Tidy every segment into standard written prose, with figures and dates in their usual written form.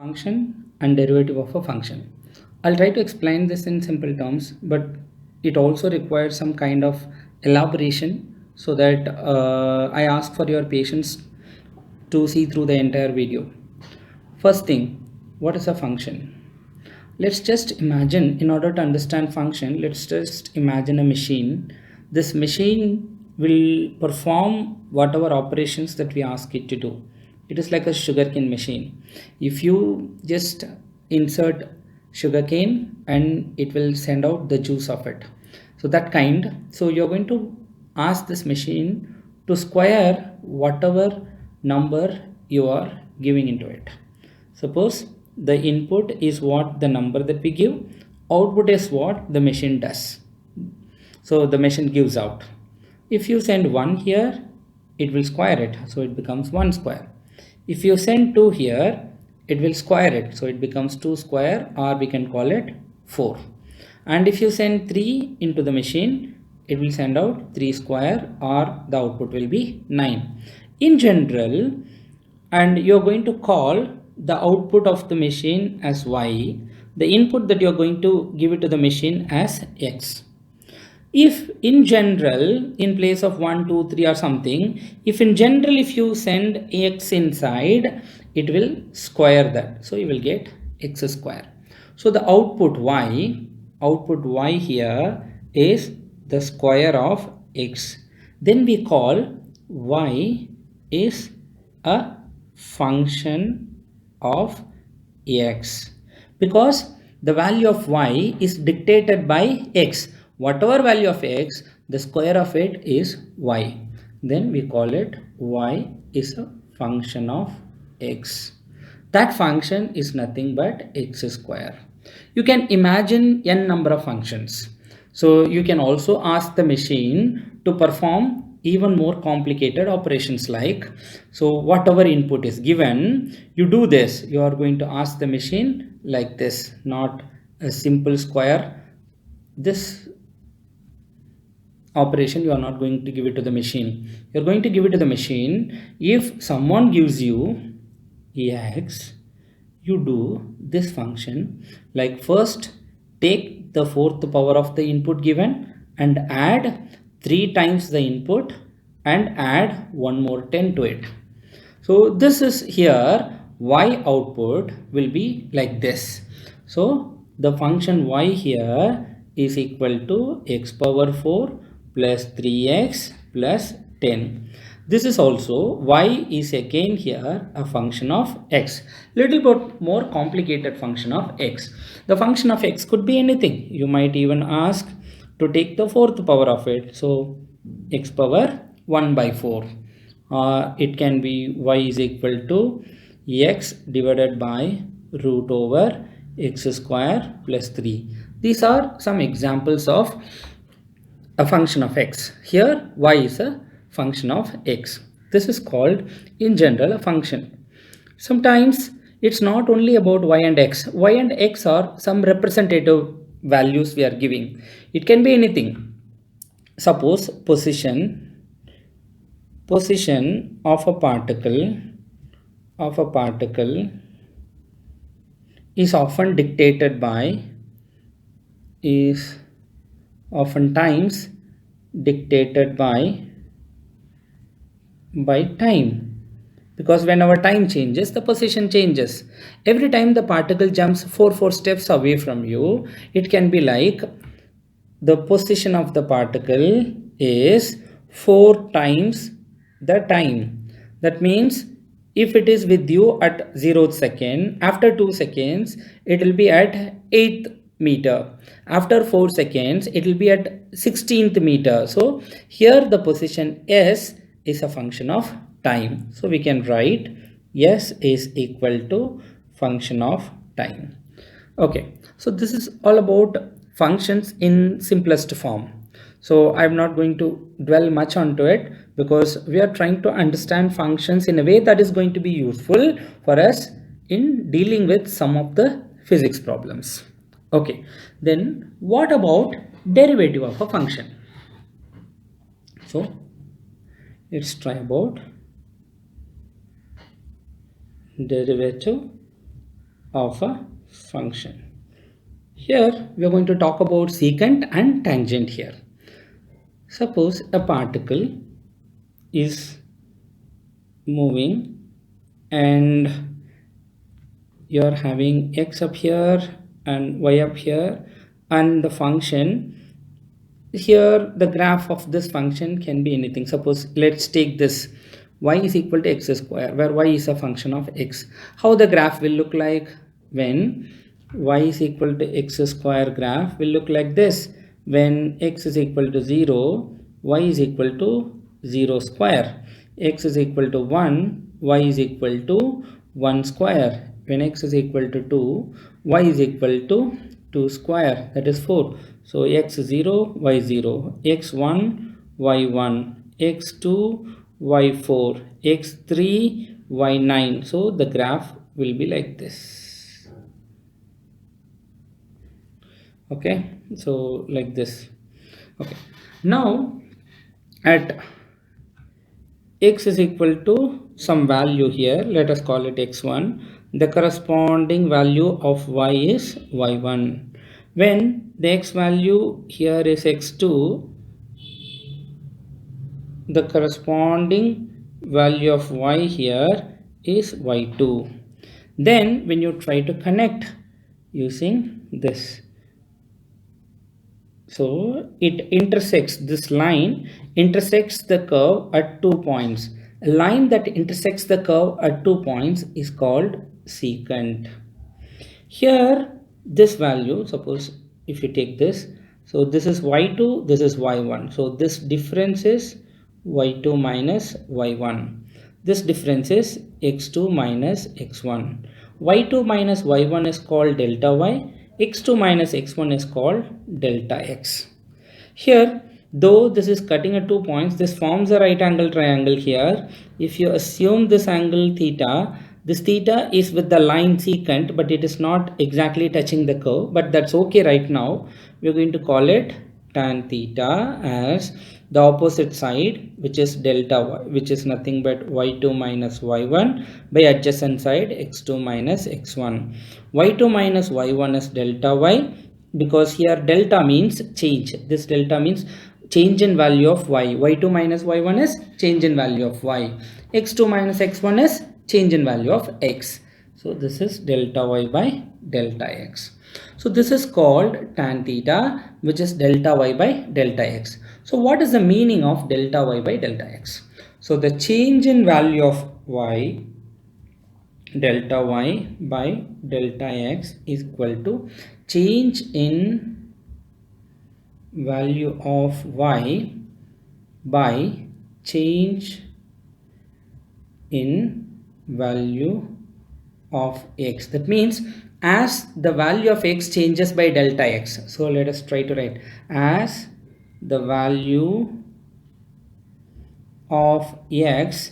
Function and derivative of a function. I'll try to explain this in simple terms, but it also requires some kind of elaboration so that I ask for your patience to see through the entire video. First thing, what is a function? Let's just imagine, in order to understand function, let's just imagine a machine. This machine will perform whatever operations that we ask it to do. It is like a sugarcane machine. If you just insert sugarcane and it will send out the juice of it. So that kind. So you're going to ask this machine to square whatever number you are giving into it. Suppose the input is what the number that we give, output is what the machine does. So the machine gives out. If you send 1 here, it will square it, so it becomes 1 square. If you send 2 here, it will square it, so it becomes 2 square, or we can call it 4. And if you send 3 into the machine, it will send out 3 square, or the output will be 9. In general, and you're going to call the output of the machine as y, the input that you're going to give it to the machine as x. If in general, in place of 1 2 3 or something, if in general if you send x inside, it will square that, so you will get x square. So the output y here is the square of x. Then we call y is a function of x, because the value of y is dictated by x. Whatever value of x, the square of it is y. Then we call it y is a function of x. That function is nothing but x square. You can imagine n number of functions. So you can also ask the machine to perform even more complicated operations, like, so whatever input is given, you do this. You are going to ask the machine like this, not a simple square. This operation you are not going to give it to the machine. You're going to give it to the machine. If someone gives you x, you do this function, like first take the fourth power of the input given and add 3 times the input and add one more 10 to it. So this is here, y output will be like this. So the function y here is equal to x power 4 plus 3x plus 10. This is also, y is again here a function of x. Little bit more complicated function of x. The function of x could be anything. You might even ask to take the fourth power of it. So x power 1 by 4. It can be y is equal to x divided by root over x square plus 3. These are some examples of a function of x. Here y is a function of x. This is called in general a function. Sometimes it's not only about y and x. Y and x are some representative values we are giving. It can be anything. Suppose position of a particle is often dictated by oftentimes dictated by time, because whenever time changes, the position changes. Every time the particle jumps 4 steps away from you, it can be like the position of the particle is 4 times the time. That means if it is with you at 0th second, after 2 seconds it will be at 8th meter, after 4 seconds it will be at 16th meter. So here the position s is a function of time, so we can write s is equal to function of time. Okay, so this is all about functions in simplest form. So I'm not going to dwell much onto it, because we are trying to understand functions in a way that is going to be useful for us in dealing with some of the physics problems. Okay, then what about derivative of a function? So let's try about derivative of a function. Here we are going to talk about secant and tangent here. Suppose a particle is moving and you're having x up here and y up here, and the function here, the graph of this function can be anything. Suppose let's take this y is equal to x square, where y is a function of x. How the graph will look like when y is equal to x square? Graph will look like this. When x is equal to 0, y is equal to 0 square. X is equal to 1, y is equal to 1 square. When x is equal to 2, y is equal to 2 square, that is 4. So x0, y0, x1, y1, x2, y4, x3, y9. So the graph will be like this. Okay, so like this. Okay, now at x is equal to some value here, let us call it x1, the corresponding value of y is y1. When the x value here is x2, the corresponding value of y here is y2. Then when you try to connect using this, so it intersects, this line intersects the curve at 2 points. A line that intersects the curve at 2 points is called secant. Here this value, suppose if you take this, so this is y2, this is y1, so this difference is y2 minus y1. This difference is x2 minus x1. y2 minus y1 is called delta y, x2 minus x1 is called delta x. Here, though this is cutting at 2 points, this forms a right angle triangle here. If you assume this angle theta, this theta is with the line secant, but it is not exactly touching the curve, but that's okay right now. We're going to call it tan theta as the opposite side, which is delta y, which is nothing but y2 minus y1 by adjacent side x2 minus x1. y2 minus y1 is delta y, because here delta means change. This delta means change in value of y. y2 minus y1 is change in value of y. x2 minus x1 is change in value of x. So this is delta y by delta x. So this is called tan theta, which is delta y by delta x. So what is the meaning of delta y by delta x? So the change in value of y, delta y by delta x is equal to change in value of y by change in value of x. That means as the value of x changes by delta x. So let us try to write as the value of x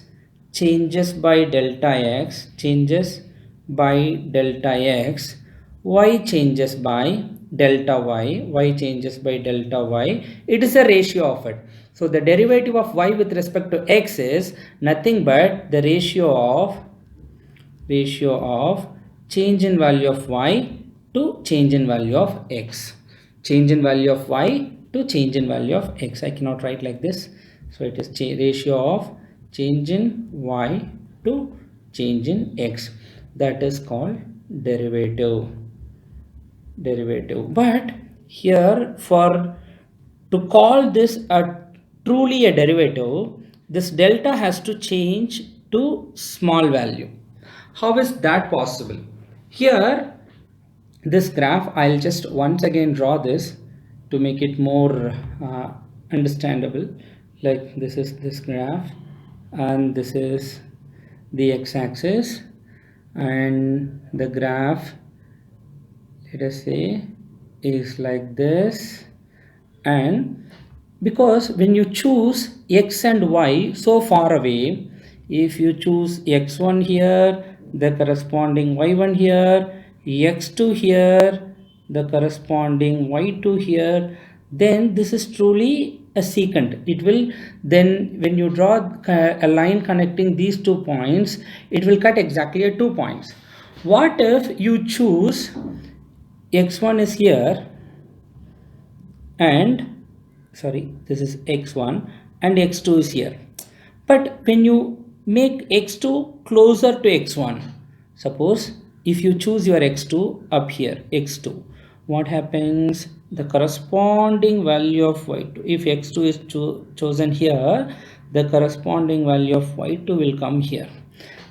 changes by delta x, y changes by delta y changes by delta y. It is a ratio of it. So the derivative of y with respect to x is nothing but the ratio of change in value of y to change in value of x. Change in value of y to change in value of x. I cannot write like this. So it is ratio of change in y to change in x. That is called derivative. But here, for to call this truly a derivative, this delta has to change to small value. How is that possible? Here, this graph, I'll just once again draw this to make it more understandable. Like this is this graph, and this is the x-axis, and the graph, let us say, is like this. And because when you choose x and y so far away, if you choose x1 here, the corresponding y1 here, x2 here, the corresponding y2 here, then this is truly a secant. It will then, when you draw a line connecting these 2 points, it will cut exactly at 2 points. What if you choose x1 is here and this is x1 and x2 is here. But when you make x2 closer to x1, suppose if you choose your x2 up here, x2, what happens? The corresponding value of y2, if x2 is chosen here, the corresponding value of y2 will come here.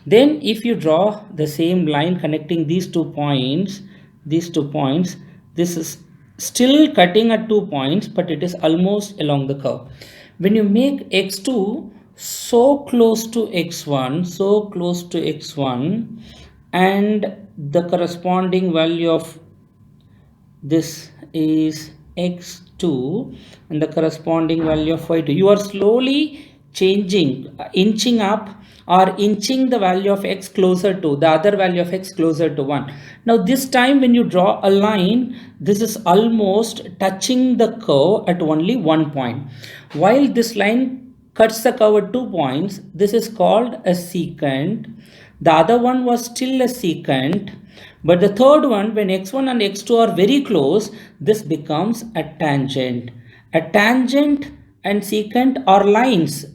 Then if you draw the same line connecting these 2 points, this is still cutting at 2 points, but it is almost along the curve. When you make x2 so close to x1, and the corresponding value of this is x2 and the corresponding value of y2, you are slowly inching up or inching the value of x closer to the other value of x closer to 1. Now this time when you draw a line, this is almost touching the curve at only 1 point. While this line cuts the curve at 2 points, this is called a secant. The other one was still a secant, but the third one, when x1 and x2 are very close, this becomes a tangent. A tangent and secant are lines.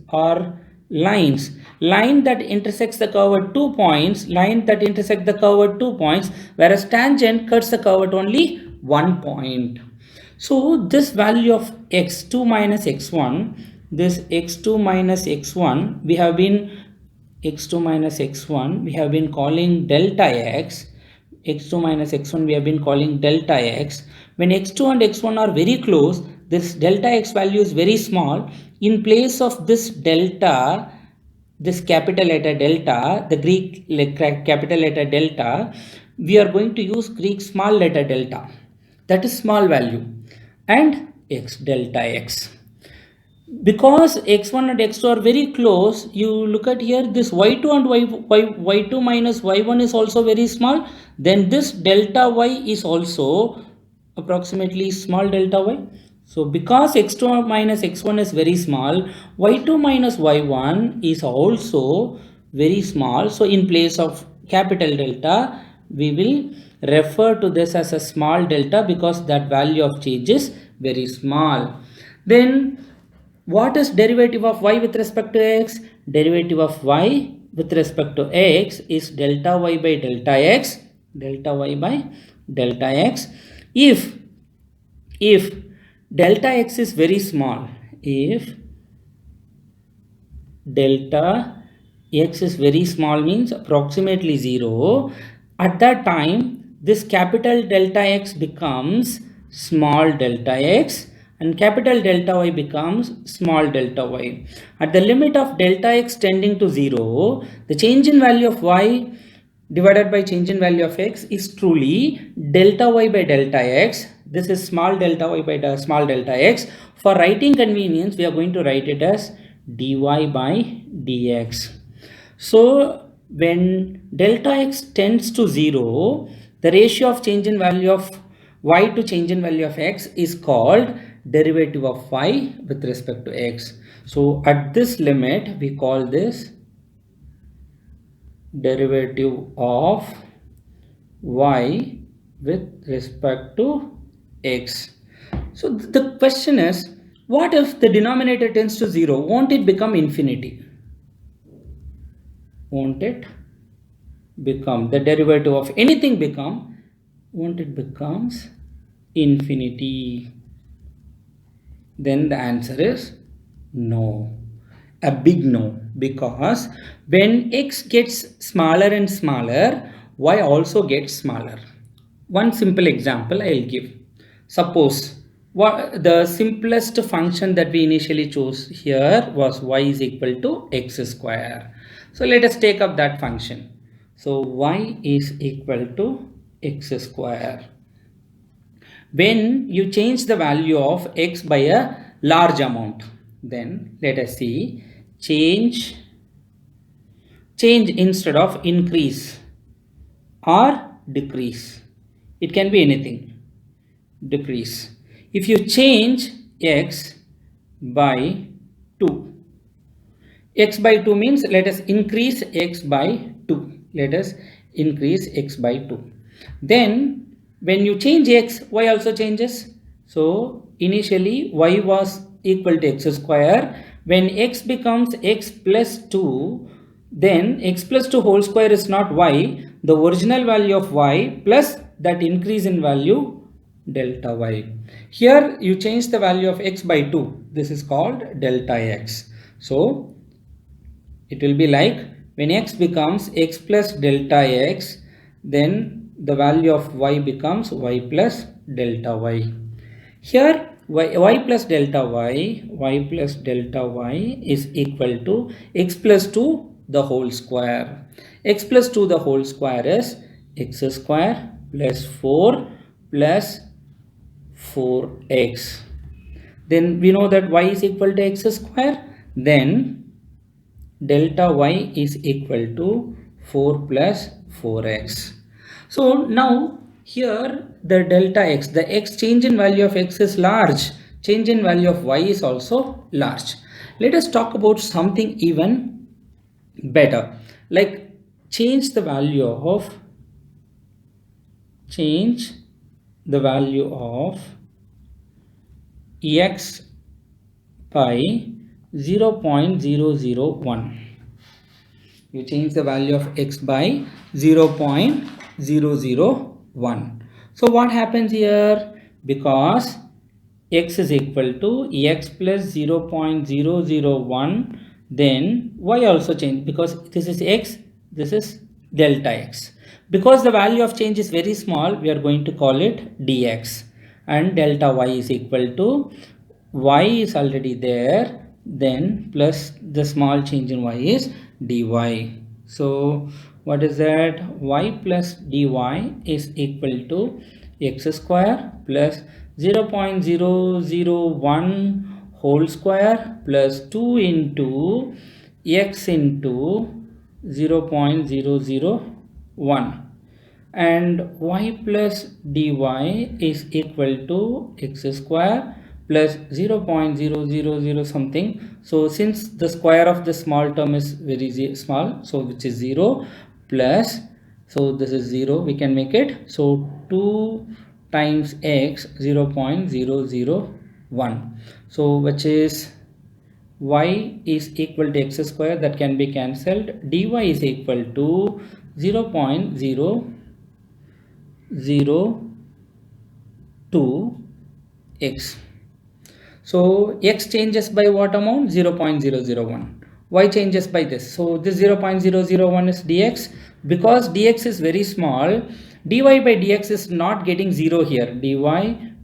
Line that intersects the curve at 2 points, line that intersect the curve at 2 points, whereas tangent cuts the curve at only 1 point. So this value of x2 minus x1, this x2 minus x1, we have been calling delta x. X2 minus x1 we have been calling delta x. When x2 and x1 are very close, this delta x value is very small. In place of this delta, this capital letter delta, the Greek capital letter delta, we are going to use Greek small letter delta, that is small value, and x delta x. Because x1 and x2 are very close, you look at here, this y2 and y2 minus y1 is also very small. Then this delta y is also approximately small delta y. So because x2 minus x1 is very small, y2 minus y1 is also very small. So in place of capital delta, we will refer to this as a small delta because that value of change is very small. Then what is derivative of y with respect to x? Derivative of y with respect to x is delta y by delta x. Delta y by delta x. If delta x is very small, if delta x is very small means approximately 0, at that time this capital delta x becomes small delta x and capital delta y becomes small delta y. At the limit of delta x tending to 0, the change in value of y divided by change in value of x is truly delta y by delta x. This is small delta y by small delta x. For writing convenience, we are going to write it as dy by dx. So when delta x tends to 0, the ratio of change in value of y to change in value of x is called derivative of y with respect to x. So at this limit, we call this derivative of y with respect to x. So the question is, what if the denominator tends to 0? Won't it become infinity? Won't it become, the derivative of anything become, won't it becomes infinity? Then the answer is no, a big no, because when x gets smaller and smaller, y also gets smaller. One simple example I will give. Suppose what the simplest function that we initially chose here was y is equal to x square. So let us take up that function. So y is equal to x square. When you change the value of x by a large amount, then let us see, change instead of increase or decrease. It can be anything. Decrease. If you change x by 2, x by 2 means let us increase x by 2. Let us increase x by 2. Then when you change x, y also changes. So initially y was equal to x square. When x becomes x plus 2, then x plus 2 whole square is not y. The original value of y plus that increase in value delta y. Here you change the value of x by 2. This is called delta x. So it will be like when x becomes x plus delta x, then the value of y becomes y plus delta y. Here y plus delta y is equal to x plus 2 the whole square. X plus 2 the whole square is x square plus 4 plus 4x. Then we know that y is equal to x square. Then delta y is equal to 4 plus 4x. So now here the delta x, the x change in value of x is large, change in value of y is also large. Let us talk about something even better, like change the value of x by 0.001. You change the value of x by 0.001. So what happens here? Because x is equal to x plus 0.001, then y also change, because this is x, this is delta x. Because the value of change is very small, we are going to call it dx, and delta y is equal to y is already there, then plus the small change in y is dy. So what is that? Y plus dy is equal to x square plus 0.001 whole square plus 2 into x into 0.001, and y plus dy is equal to x square plus 0.000 something. So since the square of the small term is very small, so which is 0 plus, so this is 0, we can make it, so 2 times x 0.001, so which is y is equal to x square, that can be cancelled, dy is equal to 0.002x. So x changes by what amount? 0.001. Y changes by this. So this 0.001 is dx. Because dx is very small, dy by dx is not getting 0 here. Dy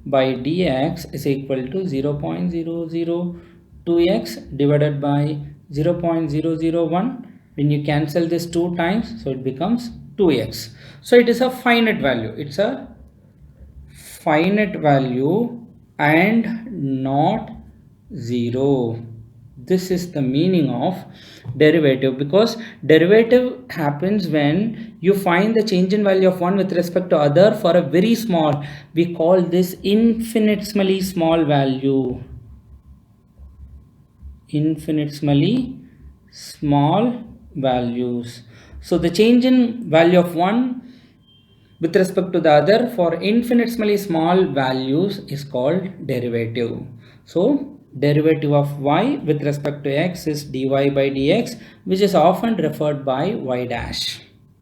by dx is equal to 0.002x divided by 0.001. When you cancel this 2 times, so it becomes 2x. So it is a finite value. It's a finite value and not 0. This is the meaning of derivative, because derivative happens when you find the change in value of one with respect to other for a very small, we call this infinitesimally small value. Infinitesimally small values. So the change in value of one with respect to the other for infinitesimally small values is called derivative. So derivative of y with respect to x is dy by dx, which is often referred by y dash.